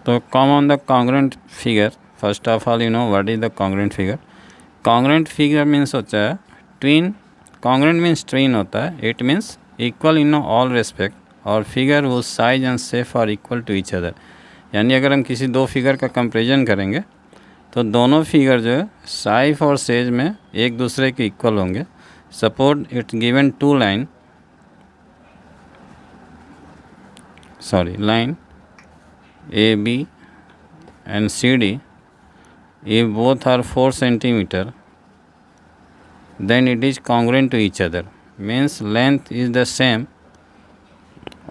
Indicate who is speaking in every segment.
Speaker 1: तो come on the congruent figure. First of all, you know what is the congruent figure. Congruent figure means होता है twin. Congruent means twin होता है. It means equal in all respect और figure whose size and shape are equal to each other. यानी अगर हम किसी दो फिगर का कंपेरिजन करेंगे तो दोनों फिगर जो है साइज और सेज में एक दूसरे के इक्वल होंगे. Suppose it's given two line AB and CD. If both are 4 centimeter, then it is congruent to each other. Means length is the same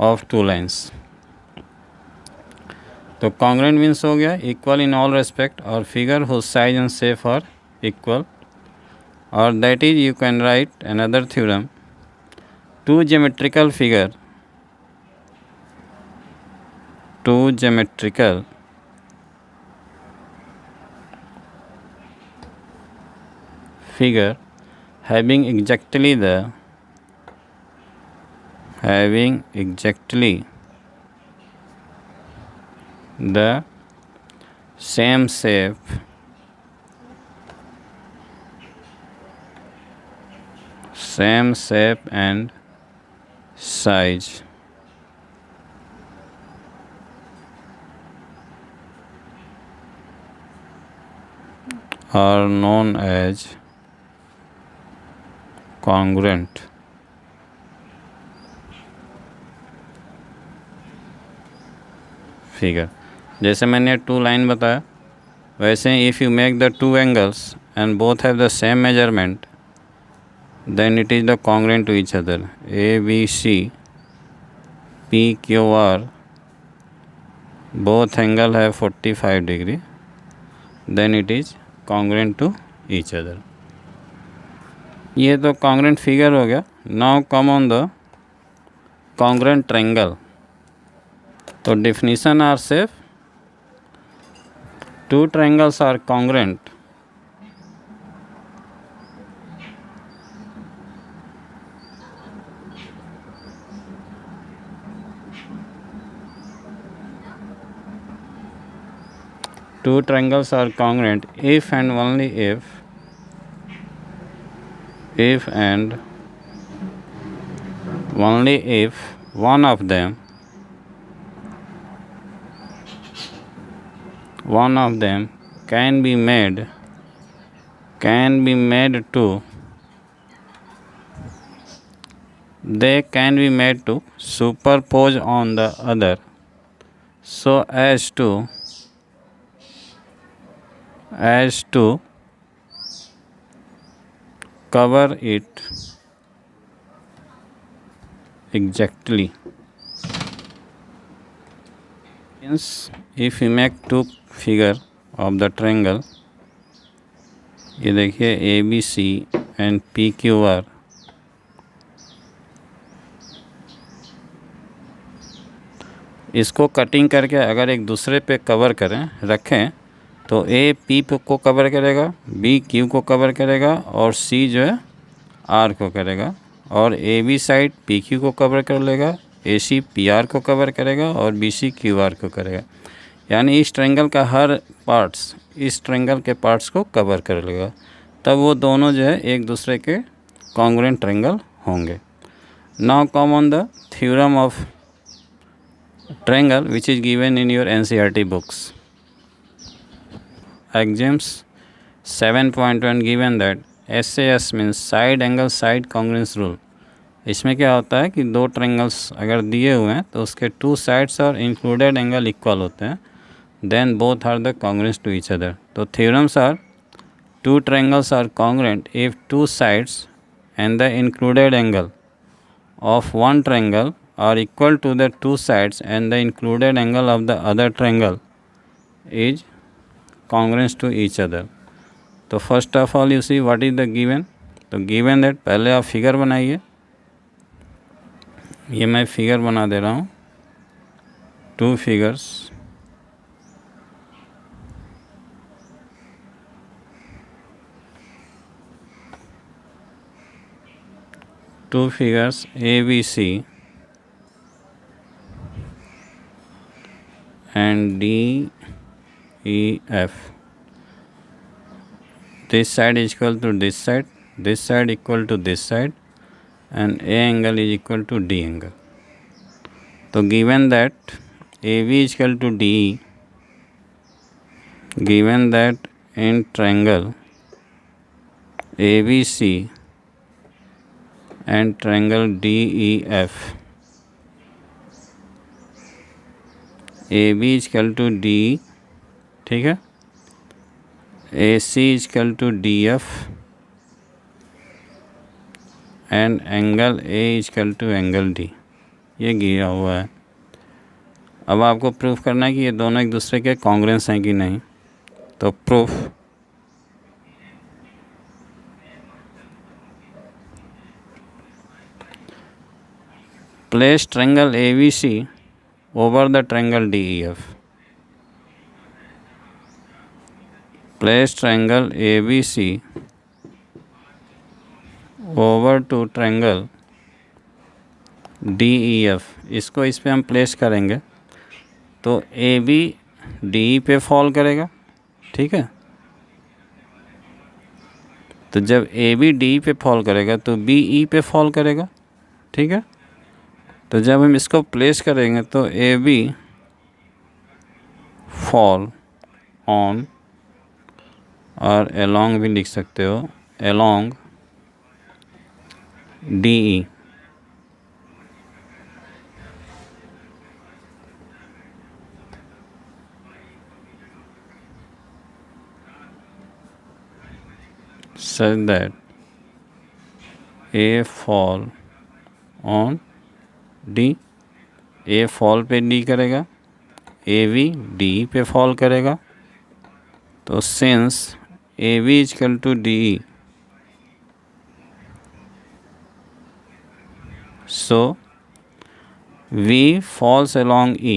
Speaker 1: of two lines. तो congruent means हो गया equal in all respect और figure whose size and shape are equal. और that is you can write another theorem. Two geometrical figure having exactly the same shape and size are known as congruent. Figure जैसे मैंने to line बताया वैसे if you make the two angles and both have the same measurement then it is the congruent to each other. ABC PQR both angle have 45 degree, then it is congruent to each other. ये तो congruent figure हो गया. Now come on the congruent triangle. तो definition are safe. Two triangles are congruent if and only if one of them can be made to superpose on the other so as to cover it exactly. Means if you make two figure of the triangle, ये देखिए ABC and PQR, इसको cutting करके अगर एक दूसरे पे cover करें रखें तो A P को कवर करेगा, B Q को कवर करेगा और C जो है R को करेगा और AB साइड PQ को कवर कर लेगा, AC PR को कवर करेगा और BC QR को करेगा. यानी इस ट्रायंगल का हर पार्ट्स इस ट्रायंगल के पार्ट्स को कवर कर लेगा, तब वो दोनों जो है एक दूसरे के कॉन्ग्रुएंट ट्रायंगल होंगे. Now come on the theorem of triangle which is given in your NCERT books. Axioms 7.1 given that SAS means side angle side congruence rule. इसमें क्या होता है कि दो ट्रायंगल्स अगर दिए हुए हैं तो उसके टू साइड्स और इंक्लूडेड एंगल इक्वल होते हैं, then both are the congruent to each other. तो theorems are two triangles are congruent if two sides and the included angle of one triangle are equal to the two sides and the included angle of the other triangle is congruent to each other. तो first of all you see what is the given. तो given that पहले आप figure बनाइए. ये मैं figure बना दे रहा हूँ, two figures. Two figures ABC and DEF. This side is equal to this side equal to this side, and A angle is equal to D angle. So given that AB is equal to DE, given that in triangle ABC and triangle DEF, AB is equal to DE, ठीक है, AC is equal to DF and angle A is equal to angle D, ये दिया हुआ है। अब आपको proof करना है कि ये दोनों एक दूसरे के कॉन्ग्रुएंस हैं कि नहीं। तो proof, place triangle ABC over the triangle DEF. Place triangle ABC over to triangle DEF, इसको इस पे हम प्लेस करेंगे तो AB DE पे फॉल करेगा, ठीक है। तो जब AB DE पे फॉल करेगा तो BE पे फॉल करेगा, ठीक है। तो जब हम इसको प्लेस करेंगे तो AB फॉल ऑन, और along भी लिख सकते हो, along DE, such that A fall on D, A fall पे D करेगा, AB DE पे फॉल करेगा। तो since AB is equal to DE, so V falls along E.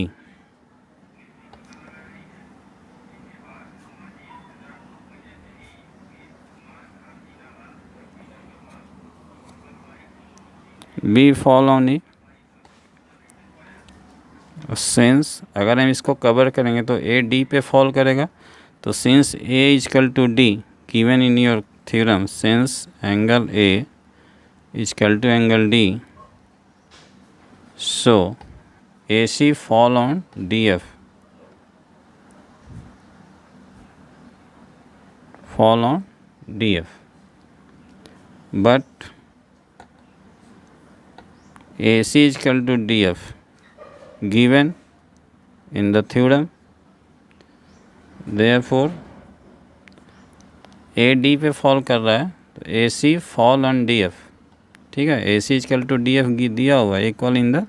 Speaker 1: B fall on E. Since अगर हम इसको कवर करेंगे तो A D पे फॉल करेगा। तो since A is equal to D given in your theorem, since angle A is equal to angle D, so AC fall on DF, fall on DF, but AC is equal to DF given in the theorem, therefore AD पे fall कर रहा है तो AC fall on DF, ठीक है। AC is equal to DF दिया हुआ है, इक्वल इन द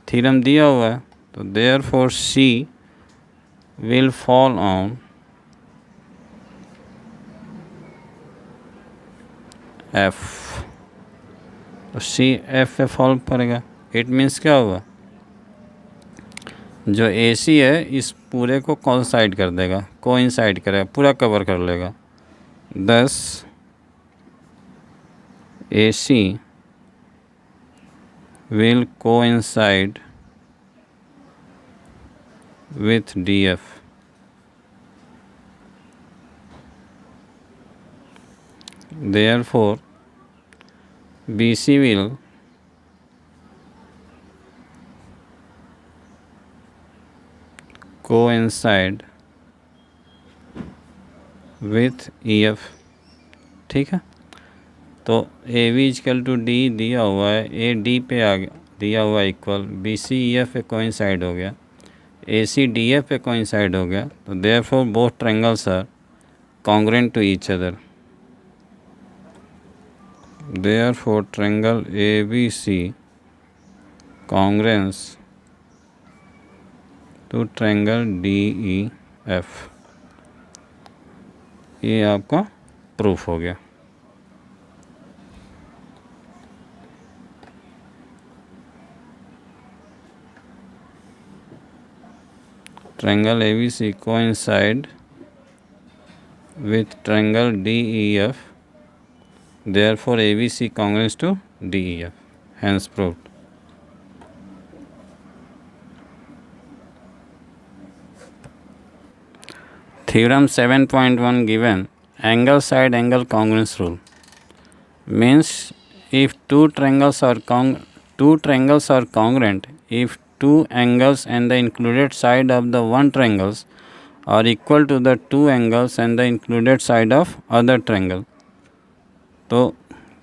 Speaker 1: थ्योरम दिया हुआ है। तो therefore C will fall on F, तो C F पे फॉल करेगा। इट मीन्स क्या हुआ, जो AC है इस पूरे को कोइंसाइड कर देगा, कोइंसाइड करेगा, पूरा कवर कर लेगा। thus AC will coincide with DF, therefore BC will coincide with EF, ठीक है। तो AB इक्वल टू D दिया हुआ है, AD पे आ गया दिया हुआ इक्वल, BC EF पे कोइंसाइड हो गया, AC DF पे कोइंसाइड हो गया। तो therefore both triangles are congruent to each other, therefore triangle ABC congruence to triangle DEF, ये आपका प्रूफ हो गया। triangle ABC coincide with triangle DEF, therefore ABC congruent to DEF, hence proved. Theorem 7.1 given angle side angle congruence rule means if two triangles are congruent if two angles and the included side of the one triangles are equal to the two angles and the included side of other triangle। तो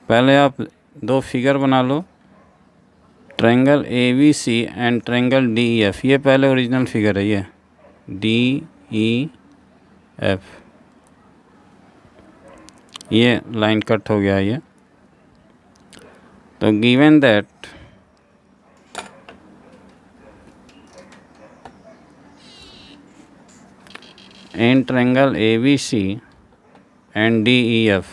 Speaker 1: पहले आप दो figure बना लो, triangle ABC and triangle DEF। ये पहले original figure है, ये DEF, ये लाइन कट हो गया ये। तो given that in triangle ABC and DEF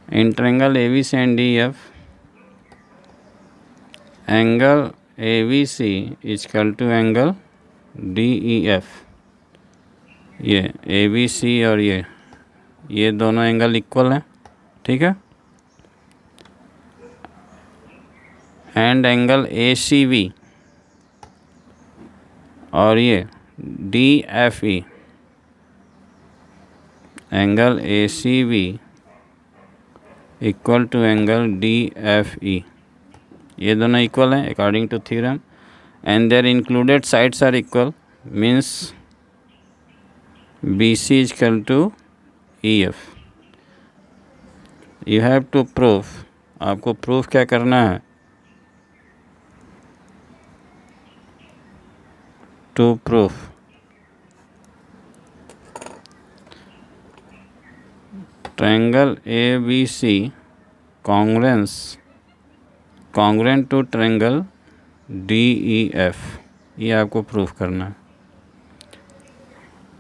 Speaker 1: in triangle ABC and DEF angle ABC is equal to angle DEF। ये ABC और ये दोनों एंगल इक्वल हैं, ठीक है। एंड एंगल ACB और ये DFE, angle ACB equal to angle DFE, ये दोनों इक्वल हैं according to theorem and their included sides are equal means BC is equal to EF। You have to prove, आपको proof क्या करना है, to proof triangle ABC congruent to triangle DEF, ये आपको proof करना है।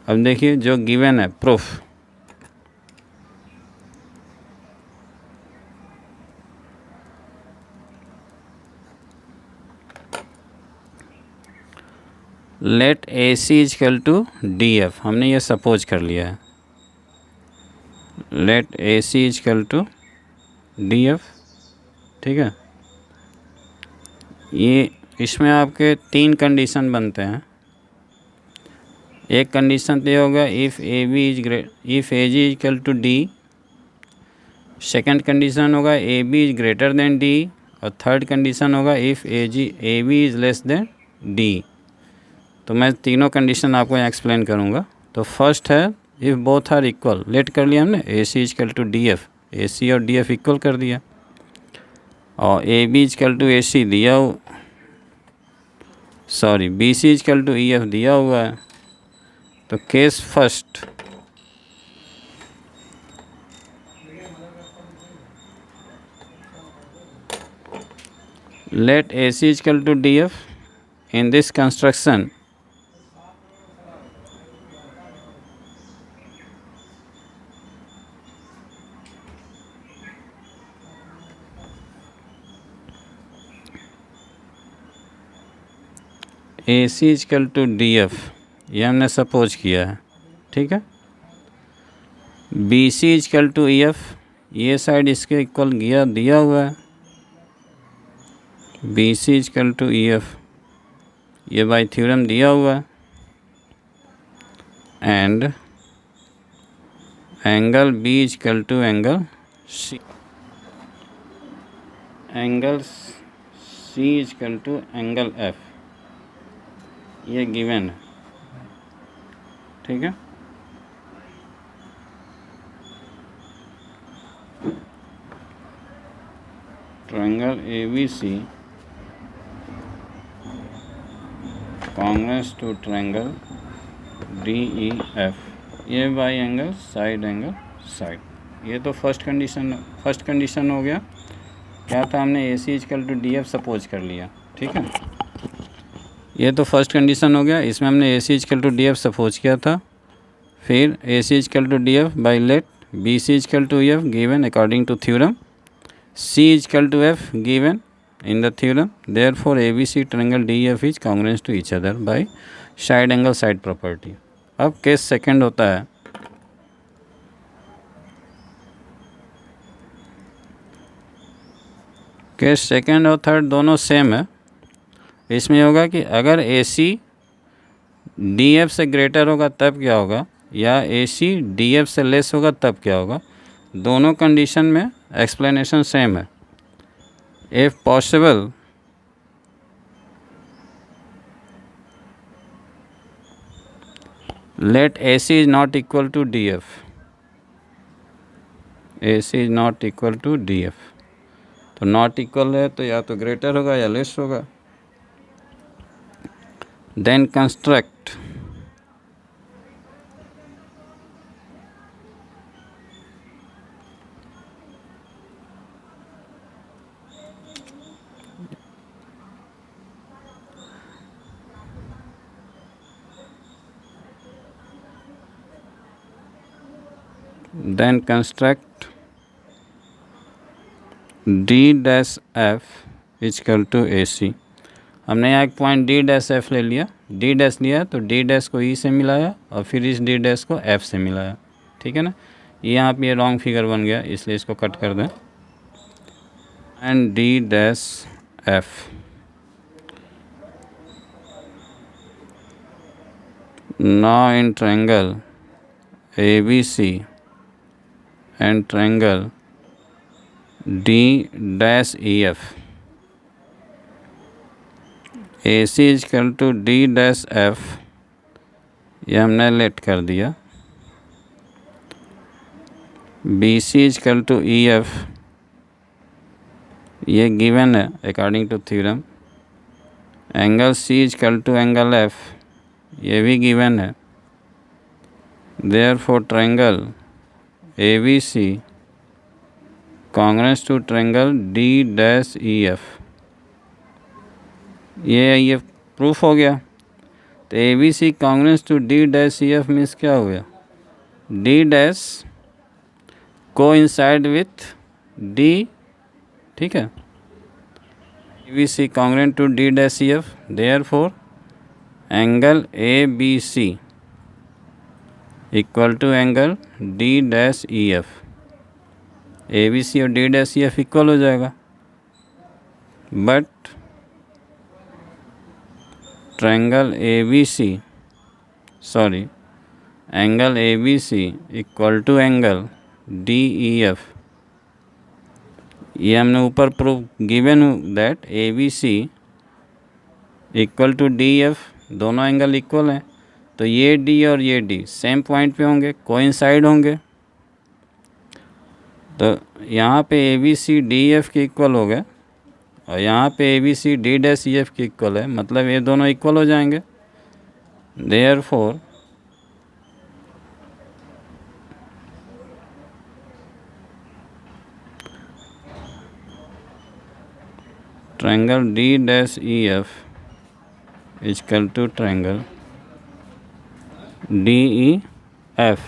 Speaker 1: अब देखिए जो गिवन है proof, let AC is equal to DF, हमने ये सपोज कर लिया है। Let AC is equal to DF, ठीक है। ये इसमें आपके तीन कंडीशन बनते हैं। एक कंडीशन तो ये होगा if AG is equal to D, second condition होगा AB is greater than D, और थर्ड कंडीशन होगा if AB is less than D। तो मैं तीनों कंडीशन आपको यहाँ एक्सप्लेन करूँगा। तो फर्स्ट है if both are equal, let कर लिया हमने AC is equal to DF, AC और DF इक्वल कर दिया, और AB is equal to AC दिया BC is equal to EF दिया हुआ है। तो case first, let AC is equal to DF in this construction AC is equal to DF, ये हमने सपोज किया है, ठीक है। BC is equal to EF, ये साइड इसके इक्वल दिया हुआ है, BC is equal to EF, ये बाय थ्योरम दिया हुआ है। And angle B is equal to angle C, angle C is equal to angle F, ये गिवन है, ठीक है। Triangle ABC congruent to triangle DEF, ये बाई एंगल साइड साइड। ये तो फर्स्ट कंडीशन हो गया। क्या था, हमने AC equal to DF suppose कर लिया, ठीक है। ये तो फर्स्ट कंडीशन हो गया, इसमें हमने AC equal to DF suppose किया था। फिर AC equal to DF by let BC equal to EF given according to theorem, C equal to F given in the theorem, therefore ABC triangle DEF is congruent to each other by side angle side property। अब case second होता है case second और third दोनों same है। इसमें होगा कि अगर AC DF से ग्रेटर होगा तब क्या होगा, या AC DF से लेस होगा तब क्या होगा। दोनों कंडीशन में एक्सप्लेनेशन सेम है। If possible let AC is not equal to DF, AC is not equal to DF, तो नॉट इक्वल है तो या तो ग्रेटर होगा या लेस होगा। Then construct D dash F equal to AC। हमने यहाँ एक पॉइंट D डैश F ले लिया, D डैश लिया तो D डैश को E से मिलाया और फिर इस D डैश को F से मिलाया, ठीक है ना। यहाँ पे ये रॉन्ग फिगर बन गया इसलिए इसको कट कर दें। And D dash F now in triangle ABC and triangle D dash EF, AC is equal to D dash F, ये हमने लेट कर दिया। BC is equal to EF, ये गिवन है according to theorem. Angle C is equal to angle F, ये भी given है। Therefore triangle ABC congruous to triangle D dash EF, ये प्रूफ हो गया। तो ABC congruous to D dash EF means क्या हो गया, D dash coincide with D, ठीक है। ABC congruent to D dash EF, therefore angle ABC equal to angle D dash EF, ABC और D डैश EF इक्वल हो जाएगा। But triangle ABC angle ABC equal to angle DEF, ये हमने ऊपर proof given that ABC equal to DF, दोनों angle equal हैं तो ये D और ये D सेम पॉइंट पे होंगे, कोइंसाइड होंगे। तो यहाँ पे ABC DF के इक्वल हो गए और यहाँ पे ABC D डैश EF के इक्वल है, मतलब ये दोनों इक्वल हो जाएंगे। Therefore triangle D dash EF equal to triangle DEF,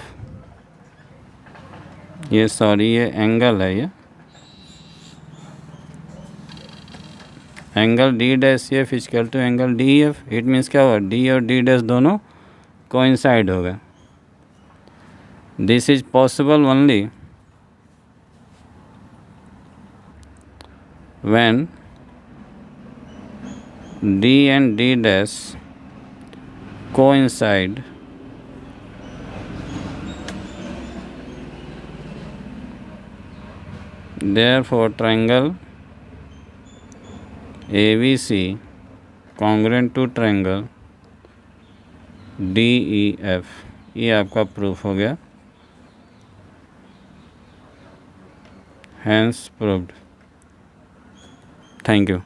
Speaker 1: ये एंगल है, ये angle D dash EF equal to angle DEF। It means क्या हुआ, D और D डैश दोनों कोइंसाइड हो गए। This is possible only when D and D dash coincide therefore triangle ABC congruent to triangle DEF, ये आपका proof हो गया। Hence proved. Thank you.